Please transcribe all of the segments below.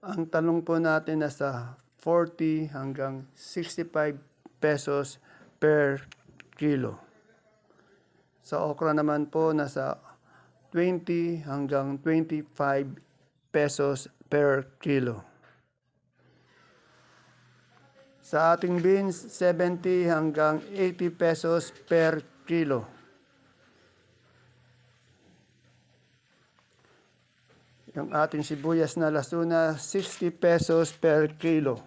Ang talong po natin nasa 40 hanggang 65 pesos per kilo. Sa okra naman po nasa 20 hanggang 25 pesos per kilo. Sa ating beans, 70 hanggang 80 pesos per kilo. Yung ating sibuyas na lasuna, 60 pesos per kilo.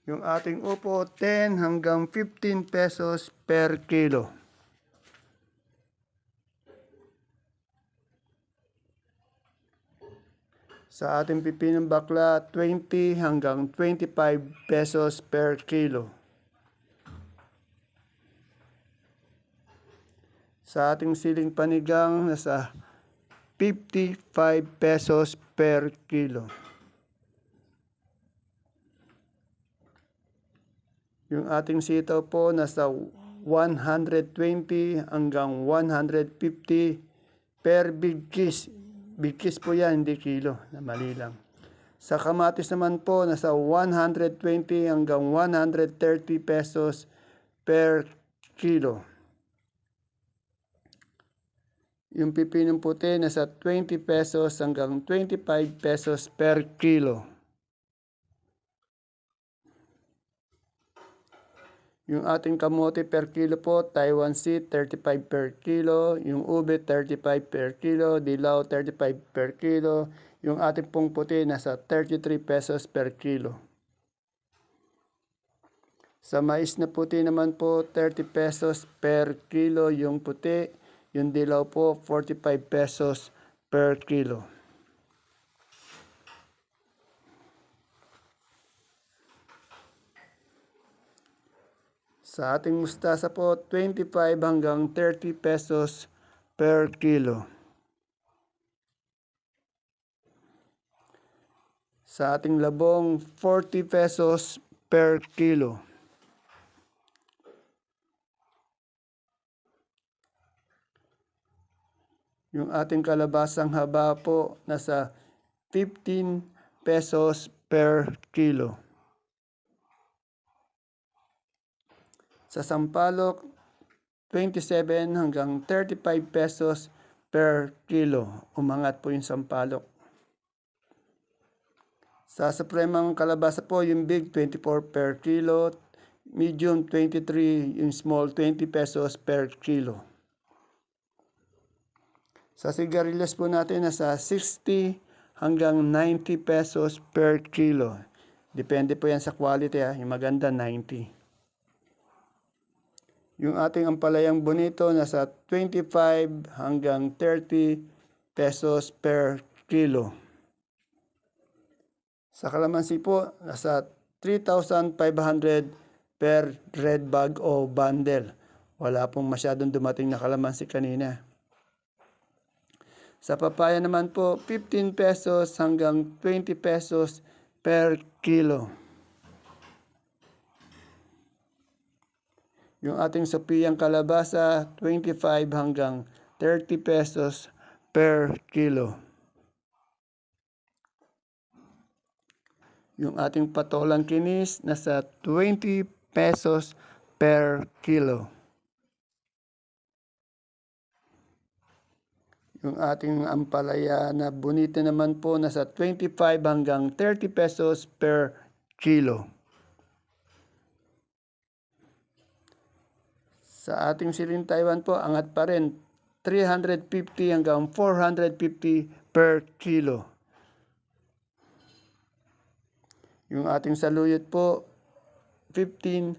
Yung ating upo, 10 hanggang 15 pesos per kilo. Sa ating pipinong bakla, 20 hanggang 25 pesos per kilo. Sa ating siling panigang, nasa 55 pesos per kilo. Yung ating sitaw po, nasa 120 hanggang 150 per big kiss. Big kiss po yan, hindi kilo. Mali lang. Sa kamatis naman po, nasa 120 hanggang 130 pesos per kilo. Yung pipinong puti, nasa 20 pesos hanggang 25 pesos per kilo. Yung ating kamote per kilo po, Taiwan Sea 35 per kilo, yung ube 35 per kilo, dilaw 35 per kilo, yung ating pong puti nasa 33 pesos per kilo. Sa mais na puti naman po, 30 pesos per kilo yung puti, yung dilaw po 45 pesos per kilo. Sa ating mustasa po, 25 hanggang 30 pesos per kilo. Sa ating labong, 40 pesos per kilo. Yung ating kalabasang haba po, nasa 15 pesos per kilo. Sa sampalok, 27 hanggang 35 pesos per kilo. Umangat po yung sampalok. Sa supremang kalabasa po, yung big 24 per kilo, medium 23, yung small 20 pesos per kilo. Sa sigarilyas po natin, nasa 60 hanggang 90 pesos per kilo. Depende po yan sa quality, yung maganda 90. Yung ating ampalayang bonito, nasa 25 hanggang 30 pesos per kilo. Sa kalamansi po, nasa 3,500 per red bag o bundle. Wala pong masyadong dumating na kalamansi kanina. Sa papaya naman po, 15 pesos hanggang 20 pesos per kilo. Yung ating sopiyang kalabasa, 25 hanggang 30 pesos per kilo. Yung ating patolang kinis, nasa 20 pesos per kilo. Yung ating ampalaya na bonito naman po, nasa 25 hanggang 30 pesos per kilo. Sa ating siling Taiwan po, angat pa rin, 350 hanggang 450 per kilo. Yung ating saluyot po, 15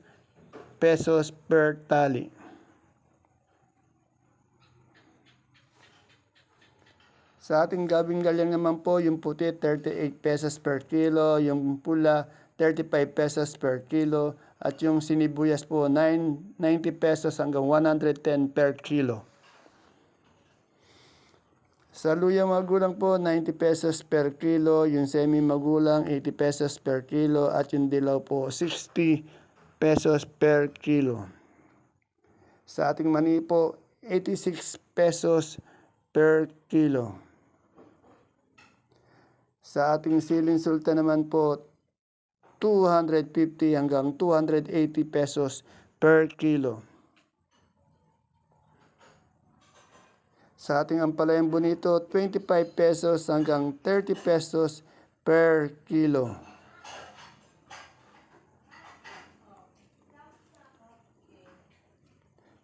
pesos per tali. Sa ating gabing galyang naman po, yung puti 38 pesos per kilo, yung pula 35 pesos per kilo, at yung sinibuyas po 90 pesos hanggang 110 per kilo. Sa luya magulang po, 90 pesos per kilo, yung semi magulang 80 pesos per kilo, at yung dilaw po 60 pesos per kilo. Sa ating mani po, 86 pesos per kilo. Sa ating siling sultan naman po, 250 hanggang 280 pesos per kilo. Sa ating ampalayang bonito, 25 pesos hanggang 30 pesos per kilo.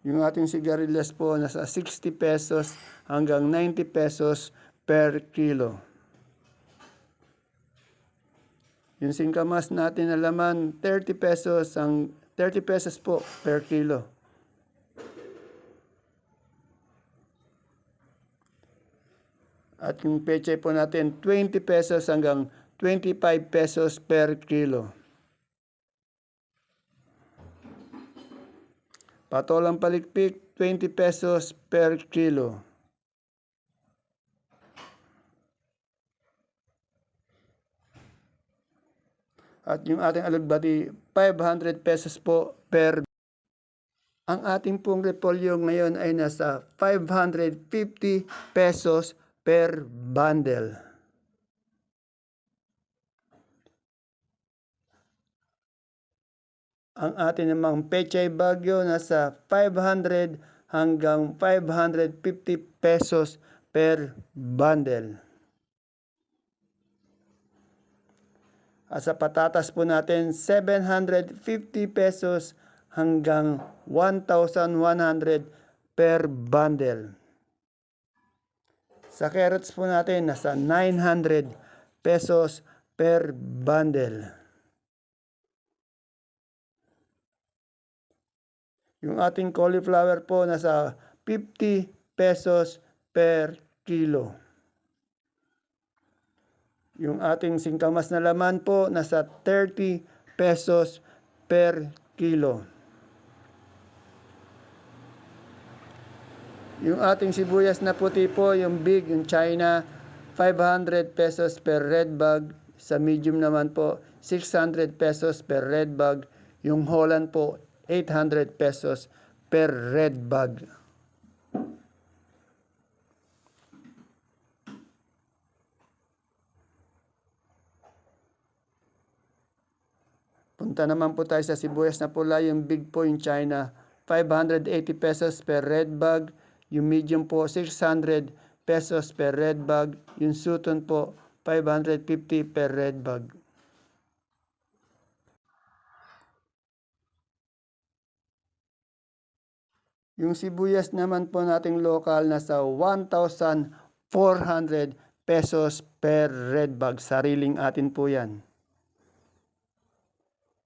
Yung ating sigarilyas po, nasa 60 pesos hanggang 90 pesos per kilo. Yung singkamas natin na laman, 30 pesos po per kilo. At yung pechay po natin, 20 pesos hanggang 25 pesos per kilo. Patolang palikpik, 20 pesos per kilo. At yung ating alugbati, 500 pesos po per. Ang ating pong repolyo ngayon ay nasa 550 pesos per bundle. Ang ating namang pechay bagyo nasa 500 hanggang 550 pesos per bundle. At sa patatas po natin, 750 pesos hanggang 1,100 per bundle. Sa carrots po natin, nasa 900 pesos per bundle. Yung ating cauliflower po, nasa 50 pesos per kilo. Yung ating singkamas na laman po, nasa 30 pesos per kilo. Yung ating sibuyas na puti po, yung big, yung China, 500 pesos per red bag. Sa medium naman po, 600 pesos per red bag. Yung Holland po, 800 pesos per red bag. Punta naman po tayo sa sibuyas na pula, yung big po, yung China, 580 pesos per red bag. Yung medium po, 600 pesos per red bag. Yung Sutton po, 550 per red bag. Yung sibuyas naman po nating local, nasa 1,400 pesos per red bag. Sariling atin po yan.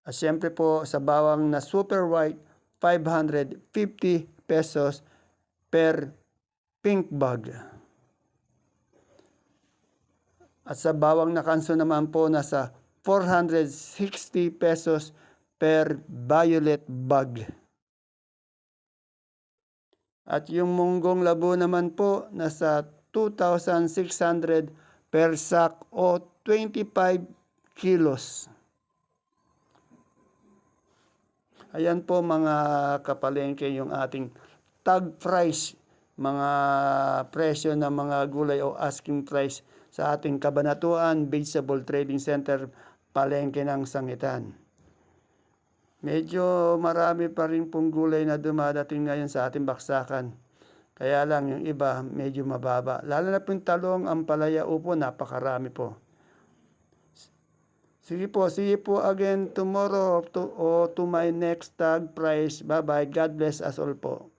At syempre po sa bawang na super white, 550 pesos per pink bag. At sa bawang na kanso naman po, nasa 460 pesos per violet bag. At yung munggong labo naman po, nasa 2,600 per sack o 25 kilos. Ayan po mga kapalengke yung ating tag price, mga presyo ng mga gulay o asking price sa ating Kabanatuan Vegetable Trading Center, palengke ng Sangitan. Medyo marami pa rin pong gulay na dumadating ngayon sa ating baksakan. Kaya lang yung iba medyo mababa. Lalo na po yung talong, ampalaya, upo, napakarami po. Sige po, see you po again tomorrow to my next tag price. Bye-bye. God bless us all po.